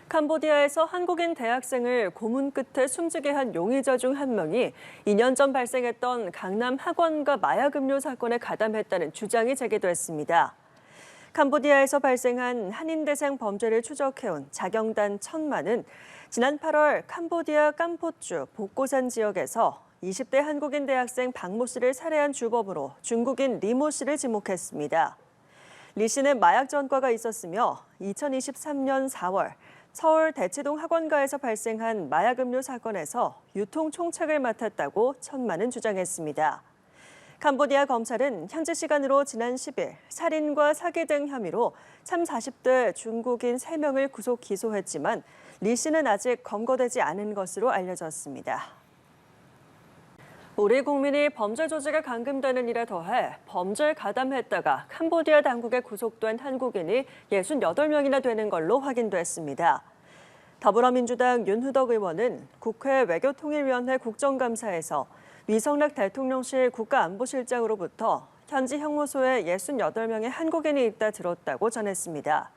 캄보디아에서 한국인 대학생을 고문 끝에 숨지게 한 용의자 중 한 명이 2년 전 발생했던 강남 학원가 마약 음료 사건에 가담했다는 주장이 제기됐습니다. 캄보디아에서 발생한 한인대생 범죄를 추적해온 자경단 천마는 지난 8월 캄보디아 캄포주 복고산 지역에서 20대 한국인 대학생 박모 씨를 살해한 주범으로 중국인 리모 씨를 지목했습니다. 리 씨는 마약 전과가 있었으며 2023년 4월 서울 대치동 학원가에서 발생한 마약 음료 사건에서 유통 총책을 맡았다고 천마는 주장했습니다. 캄보디아 검찰은 현지 시간으로 지난 10일 살인과 사기 등 혐의로 참 40대 중국인 3명을 구속 기소했지만 리 씨는 아직 검거되지 않은 것으로 알려졌습니다. 우리 국민이 범죄 조직에 감금되는 일에 더해 범죄에 가담했다가 캄보디아 당국에 구속된 한국인이 68명이나 되는 걸로 확인됐습니다. 더불어민주당 윤후덕 의원은 국회 외교통일위원회 국정감사에서 위성락 대통령실 국가안보실장으로부터 현지 형무소에 68명의 한국인이 있다 들었다고 전했습니다.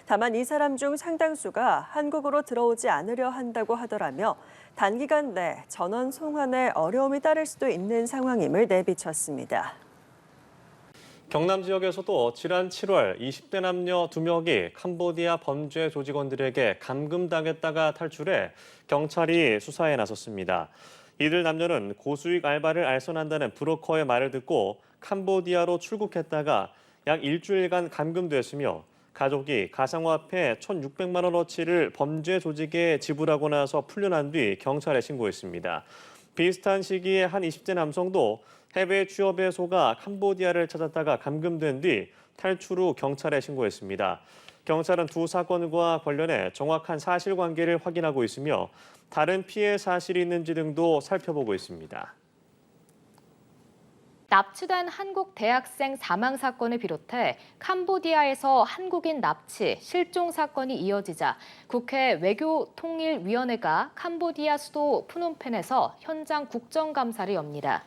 다만 이 사람 중 상당수가 한국으로 들어오지 않으려 한다고 하더라며 단기간 내 전원 송환에 어려움이 따를 수도 있는 상황임을 내비쳤습니다. 경남 지역에서도 지난 7월 20대 남녀 2명이 캄보디아 범죄 조직원들에게 감금당했다가 탈출해 경찰이 수사에 나섰습니다. 이들 남녀는 고수익 알바를 알선한다는 브로커의 말을 듣고 캄보디아로 출국했다가 약 일주일간 감금됐으며 가족이 가상화폐 1,600만 원어치를 범죄 조직에 지불하고 나서 풀려난 뒤 경찰에 신고했습니다. 비슷한 시기에 한 20대 남성도 해외 취업에 속아 캄보디아를 찾았다가 감금된 뒤 탈출 후 경찰에 신고했습니다. 경찰은 두 사건과 관련해 정확한 사실관계를 확인하고 있으며 다른 피해 사실이 있는지 등도 살펴보고 있습니다. 납치된 한국 대학생 사망 사건을 비롯해 캄보디아에서 한국인 납치, 실종 사건이 이어지자 국회 외교통일위원회가 캄보디아 수도 푸놈펜에서 현장 국정감사를 엽니다.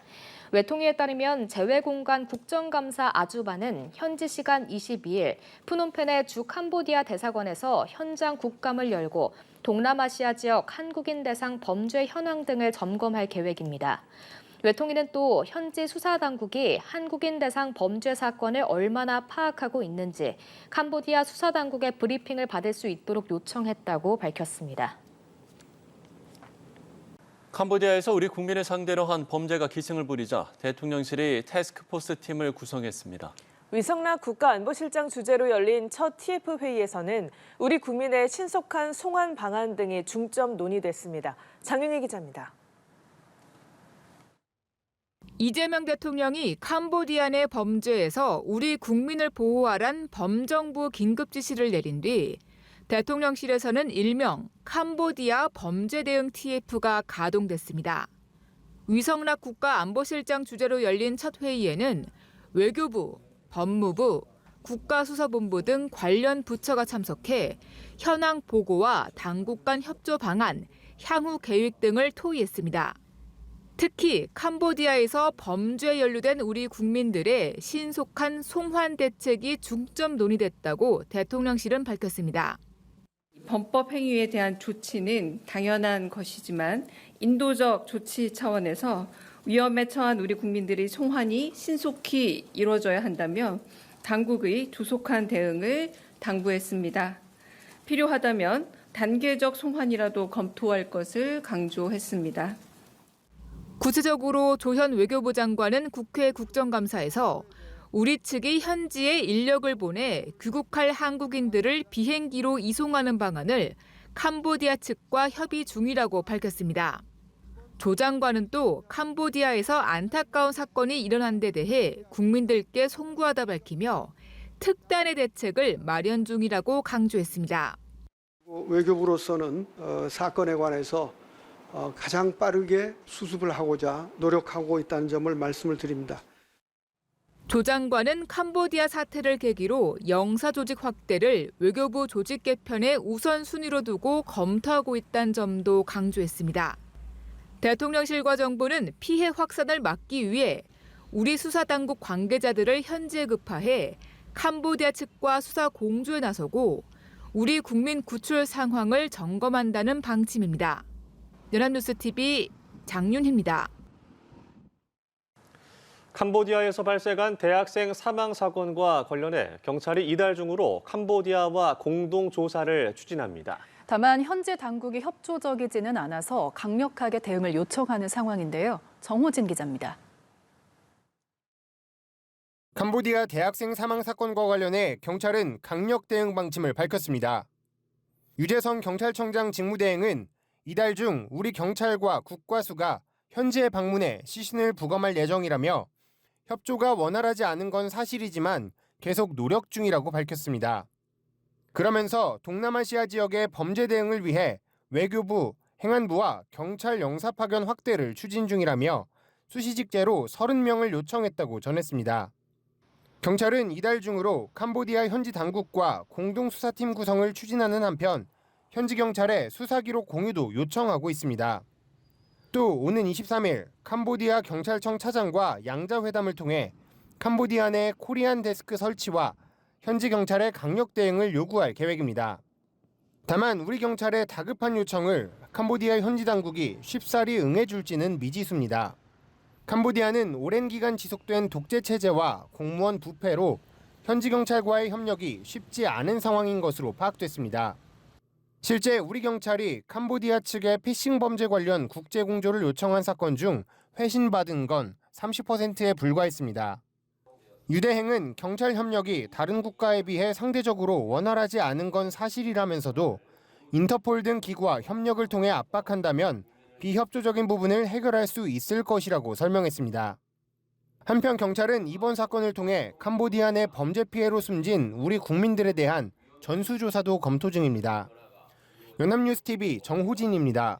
외통위에 따르면 재외공간 국정감사 아주바는 현지 시간 22일 푸놈펜의 주 캄보디아 대사관에서 현장 국감을 열고 동남아시아 지역 한국인 대상 범죄 현황 등을 점검할 계획입니다. 외통위는 또 현지 수사당국이 한국인 대상 범죄 사건을 얼마나 파악하고 있는지 캄보디아 수사당국의 브리핑을 받을 수 있도록 요청했다고 밝혔습니다. 캄보디아에서 우리 국민을 상대로 한 범죄가 기승을 부리자 대통령실이 태스크포스 팀을 구성했습니다. 위성락 국가안보실장 주재로 열린 첫 TF 회의에서는 우리 국민의 신속한 송환 방안 등이 중점 논의됐습니다. 장윤희 기자입니다. 이재명 대통령이 캄보디아 내 범죄에서 우리 국민을 보호하란 범정부 긴급 지시를 내린 뒤 대통령실에서는 일명 캄보디아 범죄 대응 TF가 가동됐습니다. 위성락 국가안보실장 주재로 열린 첫 회의에는 외교부, 법무부, 국가수사본부 등 관련 부처가 참석해 현황 보고와 당국 간 협조 방안, 향후 계획 등을 토의했습니다. 특히 캄보디아에서 범죄에 연루된 우리 국민들의 신속한 송환 대책이 중점 논의됐다고 대통령실은 밝혔습니다. 범법 행위에 대한 조치는 당연한 것이지만 인도적 조치 차원에서 위험에 처한 우리 국민들의 송환이 신속히 이루어져야 한다며 당국의 조속한 대응을 당부했습니다. 필요하다면 단계적 송환이라도 검토할 것을 강조했습니다. 구체적으로 조현 외교부 장관은 국회 국정감사에서 우리 측이 현지에 인력을 보내 귀국할 한국인들을 비행기로 이송하는 방안을 캄보디아 측과 협의 중이라고 밝혔습니다. 조 장관은 또 캄보디아에서 안타까운 사건이 일어난 데 대해 국민들께 송구하다 밝히며 특단의 대책을 마련 중이라고 강조했습니다. 외교부로서는 사건에 관해서 가장 빠르게 수습을 하고자 노력하고 있다는 점을 말씀을 드립니다. 조 장관은 캄보디아 사태를 계기로 영사조직 확대를 외교부 조직 개편의 우선순위로 두고 검토하고 있다는 점도 강조했습니다. 대통령실과 정부는 피해 확산을 막기 위해 우리 수사당국 관계자들을 현지에 급파해 캄보디아 측과 수사 공조에 나서고 우리 국민 구출 상황을 점검한다는 방침입니다. 연합뉴스TV 장윤희입니다. 캄보디아에서 발생한 대학생 사망 사건과 관련해 경찰이 이달 중으로 캄보디아와 공동 조사를 추진합니다. 다만 현재 당국이 협조적이지는 않아서 강력하게 대응을 요청하는 상황인데요. 정호진 기자입니다. 캄보디아 대학생 사망 사건과 관련해 경찰은 강력 대응 방침을 밝혔습니다. 유재성 경찰청장 직무대행은 이달 중 우리 경찰과 국과수가 현지에 방문해 시신을 부검할 예정이라며 협조가 원활하지 않은 건 사실이지만 계속 노력 중이라고 밝혔습니다. 그러면서 동남아시아 지역의 범죄 대응을 위해 외교부, 행안부와 경찰 영사 파견 확대를 추진 중이라며 수시직제로 30명을 요청했다고 전했습니다. 경찰은 이달 중으로 캄보디아 현지 당국과 공동수사팀 구성을 추진하는 한편 현지 경찰의 수사 기록 공유도 요청하고 있습니다. 또 오는 23일 캄보디아 경찰청 차장과 양자회담을 통해 캄보디아 내 코리안 데스크 설치와 현지 경찰의 강력 대응을 요구할 계획입니다. 다만 우리 경찰의 다급한 요청을 캄보디아 현지 당국이 쉽사리 응해줄지는 미지수입니다. 캄보디아는 오랜 기간 지속된 독재 체제와 공무원 부패로 현지 경찰과의 협력이 쉽지 않은 상황인 것으로 파악됐습니다. 실제 우리 경찰이 캄보디아 측의 피싱 범죄 관련 국제 공조를 요청한 사건 중 회신받은 건 30%에 불과했습니다. 유대행은 경찰 협력이 다른 국가에 비해 상대적으로 원활하지 않은 건 사실이라면서도 인터폴 등 기구와 협력을 통해 압박한다면 비협조적인 부분을 해결할 수 있을 것이라고 설명했습니다. 한편 경찰은 이번 사건을 통해 캄보디아 내 범죄 피해로 숨진 우리 국민들에 대한 전수조사도 검토 중입니다. 연합뉴스TV 정호진입니다.